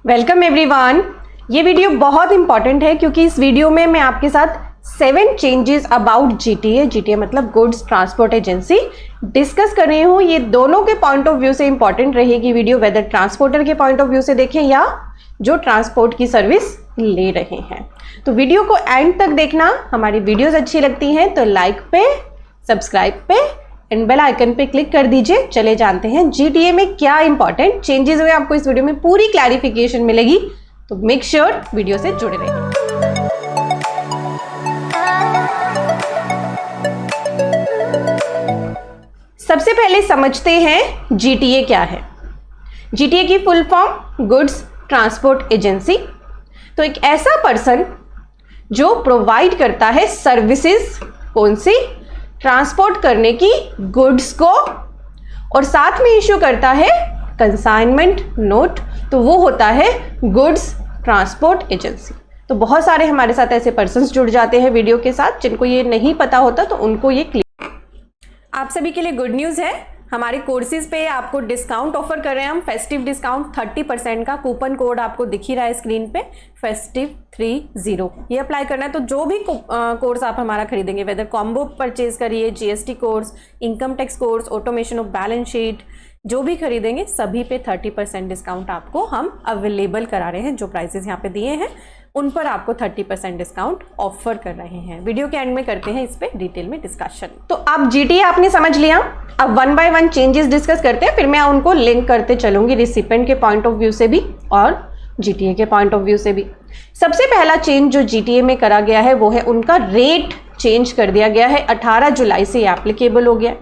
Welcome everyone. ये video बहुत important है क्योंकि इस वीडियो में मैं आपके साथ 7 चेंजेस अबाउट जीटीए मतलब गुड्स ट्रांसपोर्ट एजेंसी डिस्कस कर रही हूँ। ये दोनों के पॉइंट ऑफ व्यू से इंपॉर्टेंट रहेगी वीडियो, वेदर ट्रांसपोर्टर के पॉइंट ऑफ व्यू से देखें या जो ट्रांसपोर्ट की सर्विस ले रहे हैं। तो वीडियो को एंड तक देखना। हमारी वीडियोज अच्छी लगती हैं तो लाइक पे, सब्सक्राइब पे एंड बेल आइकन पे क्लिक कर दीजिए। चले जानते हैं जीटीए में क्या इंपॉर्टेंट चेंजेस हुए। आपको इस वीडियो में पूरी क्लैरिफिकेशन मिलेगी, तो मेक श्योर वीडियो से जुड़े रहिए। सबसे पहले समझते हैं जीटीए क्या है। जीटीए की full form goods transport agency. तो एक ऐसा पर्सन जो प्रोवाइड करता है सर्विसेज, कौन सी, ट्रांसपोर्ट करने की गुड्स को, और साथ में इश्यू करता है कंसाइनमेंट नोट, तो वो होता है गुड्स ट्रांसपोर्ट एजेंसी। तो बहुत सारे हमारे साथ ऐसे पर्सन्स जुड़ जाते हैं वीडियो के साथ जिनको ये नहीं पता होता, तो उनको ये क्लियर। आप सभी के लिए गुड न्यूज़ है, हमारे कोर्सेज पे आपको डिस्काउंट ऑफर कर रहे हैं हम। फेस्टिव डिस्काउंट 30% का कूपन कोड आपको दिख ही रहा है स्क्रीन पे, फेस्टिव 30। ये अप्लाई करना है तो जो भी कोर्स आप हमारा खरीदेंगे, वेदर कॉम्बो परचेज करिए, GST course, income tax course, automation of balance sheet, जो भी खरीदेंगे सभी पे 30% डिस्काउंट आपको हम अवेलेबल करा रहे हैं। जो प्राइसेस यहाँ पे दिए हैं उन पर आपको 30% डिस्काउंट ऑफर कर रहे हैं। वीडियो के एंड में करते हैं इस पे डिटेल में डिस्कशन। तो अब जीटीए आपने समझ लिया, अब 1 बाय 1 चेंजेस डिस्कस करते हैं, फिर मैं उनको लिंक करते चलूंगी रिसिपेंट के पॉइंट ऑफ व्यू से भी और जीटीए के पॉइंट ऑफ व्यू से भी। सबसे पहला चेंज जो जीटीए में करा गया है वो है उनका रेट चेंज कर दिया गया है। 18 जुलाई से एप्लीकेबल हो गया।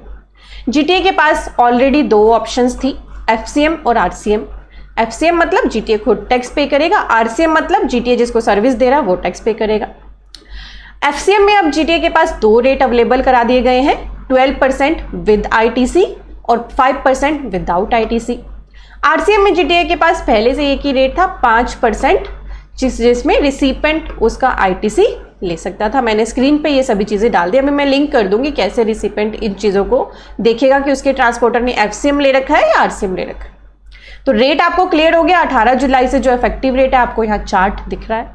जीटीए के पास ऑलरेडी 2 ऑप्शंस थी, एफसीएम और आरसीएम। एफसीएम मतलब जीटीए खुद टैक्स पे करेगा, आरसीएम मतलब जीटीए जिसको सर्विस दे रहा है वो टैक्स पे करेगा। एफसीएम में अब जीटीए के पास 2 रेट अवेलेबल करा दिए गए हैं, 12% विद आईटीसी और 5% विदाउट आईटीसी। आरसीएम में जीटीए के पास पहले से एक ही रेट था, 5%, जिसमें रिसिपेंट उसका आईटीसी ले सकता था। मैंने स्क्रीन पे ये सभी चीज़ें डाल दी, अभी मैं लिंक कर दूंगी कैसे रिसिपेंट इन चीज़ों को देखेगा कि उसके ट्रांसपोर्टर ने एफसीएम ले रखा है या आरसीएम ले रखा है। तो रेट आपको क्लियर हो गया। 18 जुलाई से जो इफेक्टिव रेट है आपको यहाँ चार्ट दिख रहा है।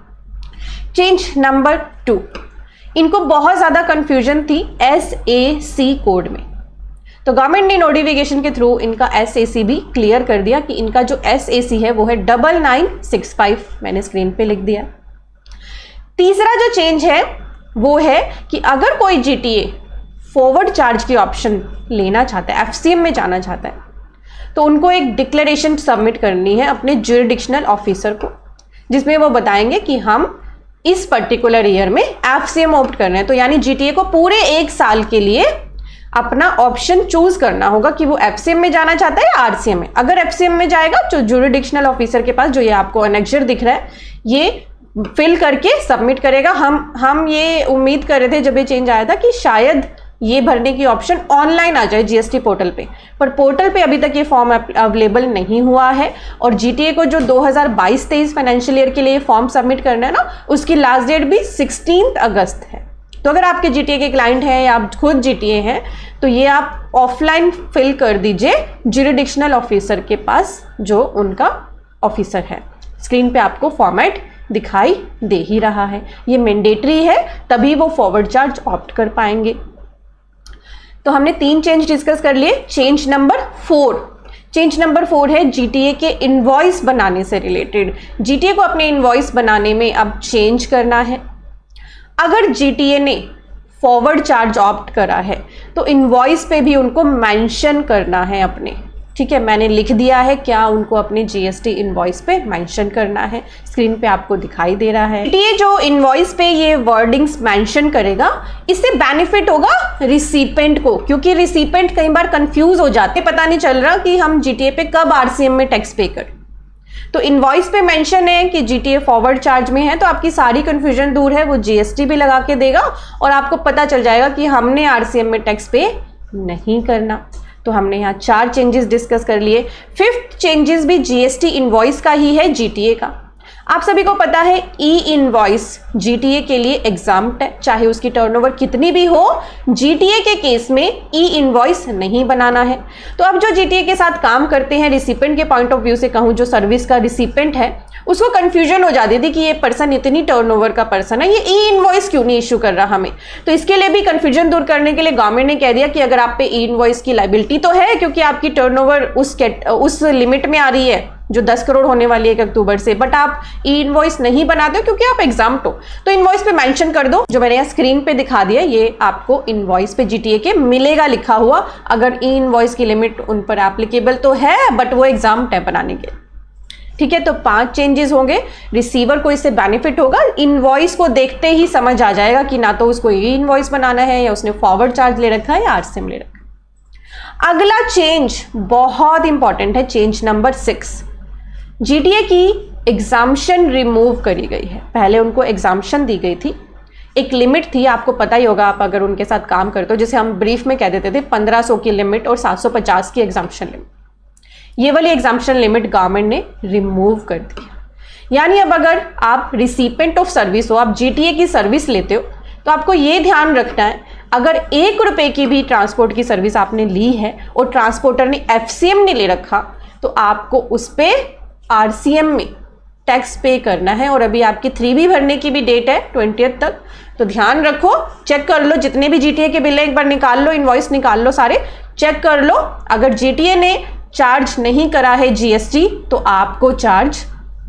चेंज नंबर 2, इनको बहुत ज़्यादा कंफ्यूजन थी एसएसी कोड में, तो गवर्नमेंट ने नोटिफिकेशन के थ्रू इनका एसएसी भी क्लियर कर दिया कि इनका जो एसएसी है वो है 9965। मैंने स्क्रीन पे लिख दिया। तीसरा जो चेंज है वो है कि अगर कोई जीटीए फॉरवर्ड चार्ज की ऑप्शन लेना चाहता है, एफसीएम में जाना चाहता है, तो उनको एक डिक्लेरेशन सबमिट करनी है अपने ज्यूरिडिक्शनल ऑफिसर को, जिसमें वो बताएंगे कि हम इस पर्टिकुलर ईयर में एफसीएम ऑप्ट कर रहे हैं। तो यानी जीटीए को पूरे 1 साल के लिए अपना ऑप्शन चूज करना होगा कि वो एफसीएम में जाना चाहता है या आरसीएम में। अगर एफसीएम में जाएगा तो ज्यूरिडिक्शनल ऑफिसर के पास जो ये आपको एनेक्जर दिख रहा है ये फिल करके सबमिट करेगा। हम ये उम्मीद कर रहे थे जब ये चेंज आया था कि शायद ये भरने की ऑप्शन ऑनलाइन आ जाए जीएसटी पोर्टल पे, पर पोर्टल पे अभी तक ये फॉर्म अवेलेबल नहीं हुआ है। और जीटीए को जो 2022-23 फाइनेंशियल ईयर के लिए फॉर्म सबमिट करना है ना, उसकी लास्ट डेट भी 16 अगस्त है। तो अगर आपके जीटीए के क्लाइंट हैं या आप खुद जीटीए हैं तो ये आप ऑफलाइन फिल कर दीजिए ज्यूरिडिक्शनल ऑफिसर के पास जो उनका ऑफिसर है। स्क्रीन पे आपको फॉर्मेट दिखाई दे ही रहा है। ये मैंडेटरी है, तभी वो फॉरवर्ड चार्ज ऑप्ट कर पाएंगे। तो हमने 3 चेंज डिस्कस कर लिए। चेंज नंबर 4, चेंज नंबर 4 है जीटीए के इनवॉइस बनाने से रिलेटेड। जीटीए को अपने इनवॉइस बनाने में अब चेंज करना है। अगर जीटीए ने फॉरवर्ड चार्ज ऑप्ट करा है तो इनवॉइस पे भी उनको मेंशन करना है अपने, ठीक है। मैंने लिख दिया है क्या उनको अपने जीएसटी इनवॉइस पे मेंशन करना है, स्क्रीन पे आपको दिखाई दे रहा है। ये जो इनवॉइस पे ये वर्डिंग्स मेंशन करेगा, इससे बेनिफिट होगा रिसिपेंट को, क्योंकि रिसिपेंट कई बार कंफ्यूज हो जाते, पता नहीं चल रहा कि हम जीटीए पे कब आरसीएम में टैक्स पे करें। तो इनवॉइस पे मेंशन है कि जीटीए फॉरवर्ड चार्ज में है, तो आपकी सारी कंफ्यूजन दूर है। वो जीएसटी भी लगा के देगा और आपको पता चल जाएगा कि हमने आरसीएम में टैक्स पे नहीं करना। तो हमने यहाँ 4 चेंजेस डिस्कस कर लिए। 5th चेंजेस भी जीएसटी इनवॉइस का ही है जीटीए का। आप सभी को पता है ई इनवॉइस जीटीए के लिए एग्जाम्प्ट है, चाहे उसकी टर्नओवर कितनी भी हो, जीटीए के केस में ई इनवॉइस नहीं बनाना है। तो अब जो जीटीए के साथ काम करते हैं, रिसिपेंट के पॉइंट ऑफ व्यू से कहूं, जो सर्विस का रिसिपेंट है उसको कंफ्यूजन हो जाती थी कि ये पर्सन इतनी टर्नओवर का पर्सन है, ये ई इनवॉइस क्यों नहीं इश्यू कर रहा हमें। तो इसके लिए भी कंफ्यूजन दूर करने के लिए गवर्नमेंट ने कह दिया कि अगर आप पे ई इनवॉइस की लायबिलिटी तो है, क्योंकि आपकी टर्नओवर उस लिमिट में आ रही है जो 10 करोड़ होने वाली है 1 अक्टूबर से, बट आप ई इनवॉइस नहीं बनाते हो क्योंकि आप एग्जाम्प्ट हो, तो इनवॉइस पे मेंशन कर दो। जो मैंने यहाँ स्क्रीन पे दिखा दिया, ये आपको इनवॉइस पे जीटीए के मिलेगा लिखा हुआ, अगर ई इनवॉइस की लिमिट उन पर एप्लीकेबल तो है, बट वो एग्जाम्प्ट है बनाने के। ठीक है, तो 5 चेंजेस होंगे। रिसीवर को इससे बेनिफिट होगा, इनवॉइस को देखते ही समझ आ जाएगा कि ना तो उसको ई इनवॉइस बनाना है, या उसने फॉरवर्ड चार्ज ले रखा है, या आरसीएम ले रखा है। अगला चेंज बहुत इंपॉर्टेंट है, चेंज नंबर 6। जीटीए की एग्जाम्पशन रिमूव करी गई है। पहले उनको एग्जाम्पशन दी गई थी, एक लिमिट थी, आपको पता ही होगा आप अगर उनके साथ काम करते हो, जिसे हम ब्रीफ में कह देते थे 1500 की लिमिट और 750 की एग्जाम्पशन लिमिट। ये वाली एग्जाम्पशन लिमिट गवर्नमेंट ने रिमूव कर दी। यानी अब अगर आप रिसिपेंट ऑफ सर्विस हो, आप जीटीए की सर्विस लेते हो, तो आपको ये ध्यान रखना है, अगर 1 रुपए की भी ट्रांसपोर्ट की सर्विस आपने ली है और ट्रांसपोर्टर ने एफसीएम नहीं ले रखा, तो आपको उस पर आरसीएम में टैक्स पे करना है। और अभी आपकी 3B भरने की भी डेट है 20th तक, तो ध्यान रखो, चेक कर लो, जितने भी जीटीए के बिल है एक बार निकाल लो, इनवॉइस निकाल लो, सारे चेक कर लो। अगर जीटीए ने चार्ज नहीं करा है जीएसटी, तो आपको चार्ज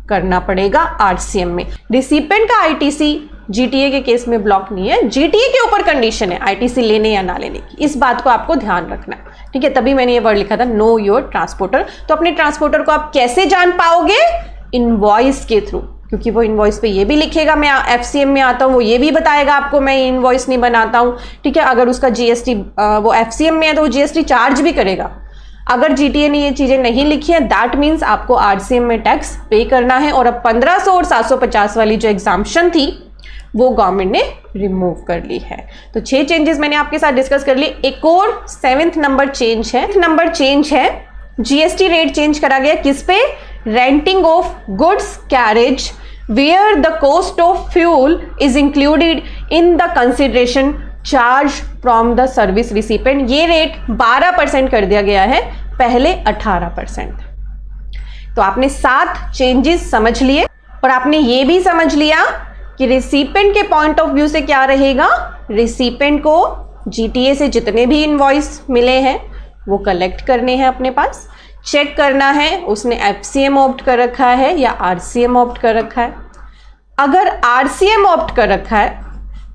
करना पड़ेगा आरसीएम में। रिसिपेंट का आईटीसी जीटीए के केस में ब्लॉक नहीं है, जीटीए के ऊपर कंडीशन है आईटीसी लेने या ना लेने की, इस बात को आपको ध्यान रखना है। ठीक है, तभी मैंने ये वर्ड लिखा था, नो योर ट्रांसपोर्टर। तो अपने ट्रांसपोर्टर को आप कैसे जान पाओगे? इनवॉइस के थ्रू, क्योंकि वो इनवॉइस पे ये भी लिखेगा मैं एफसीएम में आता हूँ, वो ये भी बताएगा आपको मैं इनवॉइस नहीं बनाता हूँ। ठीक है, अगर उसका जीएसटी वो एफसीएम में है तो वो जीएसटी चार्ज भी करेगा। अगर जीटीए ने ये चीजें नहीं लिखी है, दैट मीन्स आपको आरसीएम में टैक्स पे करना है। और अब 1500 और 750 वाली जो एग्जाम्पशन थी वो गवर्नमेंट ने रिमूव कर ली है। तो 6 चेंजेस मैंने आपके साथ डिस्कस कर लिए। एक और 7th नंबर चेंज है जीएसटी रेट चेंज करा गया। किस पे? Renting of goods carriage where the cost of fuel is included in the consideration charge from the service recipient. ये रेट 12% कर दिया गया है, पहले 18%। तो आपने 7 चेंजेस समझ लिए, और आपने ये भी समझ लिया कि रिसिपेंट के पॉइंट ऑफ व्यू से क्या रहेगा। रिसिपेंट को जीटीए से जितने भी इनवॉइस मिले हैं वो कलेक्ट करने हैं अपने पास, चेक करना है उसने एफसीएम ऑप्ट कर रखा है या आरसीएम ऑप्ट कर रखा है। अगर आरसीएम ऑप्ट कर रखा है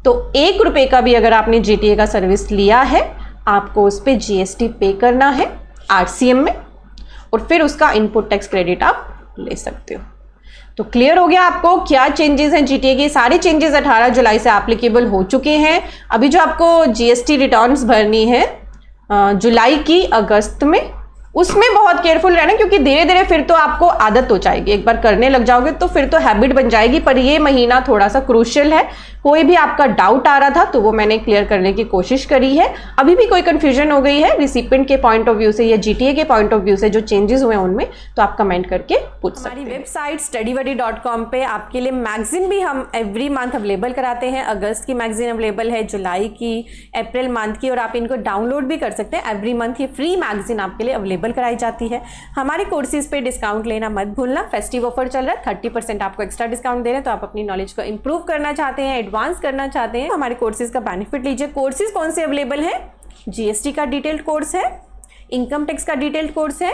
तो 1 रुपए का भी अगर आपने जीटीए का सर्विस लिया है, आपको उस पर जीएसटी पे करना है आरसीएम में, और फिर उसका इनपुट टैक्स क्रेडिट आप ले सकते हो। तो क्लियर हो गया आपको क्या चेंजेस हैं जीटीए के। सारे चेंजेस 18 जुलाई से एप्लीकेबल हो चुके हैं। अभी जो आपको जीएसटी रिटर्न्स भरनी है जुलाई की अगस्त में, उसमें बहुत केयरफुल रहना, क्योंकि धीरे धीरे फिर तो आपको आदत हो जाएगी, एक बार करने लग जाओगे तो फिर तो हैबिट बन जाएगी। पर ये महीना थोड़ा सा क्रूशियल है। कोई भी आपका डाउट आ रहा था तो वो मैंने क्लियर करने की कोशिश करी है। अभी भी कोई कंफ्यूजन हो गई है रिसिपेंट के पॉइंट ऑफ व्यू से या जीटीए के पॉइंट ऑफ व्यू से जो चेंजेस हुए उनमें, तो आप कमेंट करके पूछ सकते हैं। हमारी वेबसाइट studybuddy.com पे आपके लिए मैगजीन भी हम एवरी मंथ अवेलेबल कराते हैं। अगस्त की मैगजीन अवेलेबल है, जुलाई की, अप्रैल मंथ की, और आप इनको डाउनलोड भी कर सकते हैं। एवरी मंथ ये फ्री मैगजीन आपके लिए अवेलेबल कराई जाती है। हमारे कोर्सेज पे डिस्काउंट लेना मत भूलना। फेस्टिव ऑफर चल रहा है, 30% आपको एक्स्ट्रा डिस्काउंट दे रहे हैं। तो आप अपनी नॉलेज को इंप्रूव करना चाहते हैं, एडवांस करना चाहते हैं, हमारे कोर्सेज का बेनिफिट लीजिए। कोर्सेज कौन से अवेलेबल है? जीएसटी का डिटेल्ड कोर्स है, इनकम टैक्स का डिटेल्ड कोर्स है,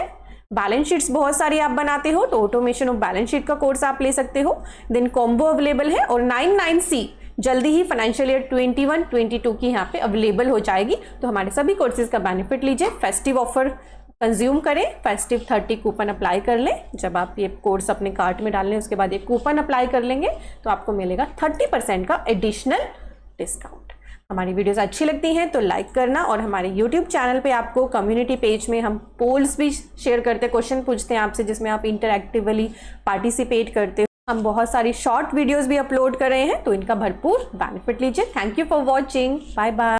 बैलेंस शीट्स बहुत सारी आप बनाते हो तो ऑटोमेशन ऑफ बैलेंस शीट का कोर्स आप ले सकते हो। देन कॉम्बो अवेलेबल है, और 99C जल्दी ही फाइनेंशियल ईयर 21-22 की यहाँ पे अवेलेबल हो जाएगी। तो हमारे सभी कोर्सेज का बेनिफिट लीजिए। फेस्टिव ऑफर कंज्यूम करें, फेस्टिव 30 कूपन अप्लाई कर लें। जब आप ये कोर्स अपने कार्ट में डाल लें उसके बाद ये कूपन अप्लाई कर लेंगे तो आपको मिलेगा 30% का एडिशनल डिस्काउंट। हमारी वीडियोस अच्छी लगती हैं तो लाइक करना, और हमारे यूट्यूब चैनल पे आपको कम्युनिटी पेज में हम पोल्स भी शेयर करते हैं, क्वेश्चन पूछते हैं आपसे, जिसमें आप इंटरैक्टिवली पार्टिसिपेट करते हो। हम बहुत सारी शॉर्ट वीडियोस भी अपलोड कर रहे हैं, तो इनका भरपूर बेनिफिट लीजिए। Thank you for watching, bye bye.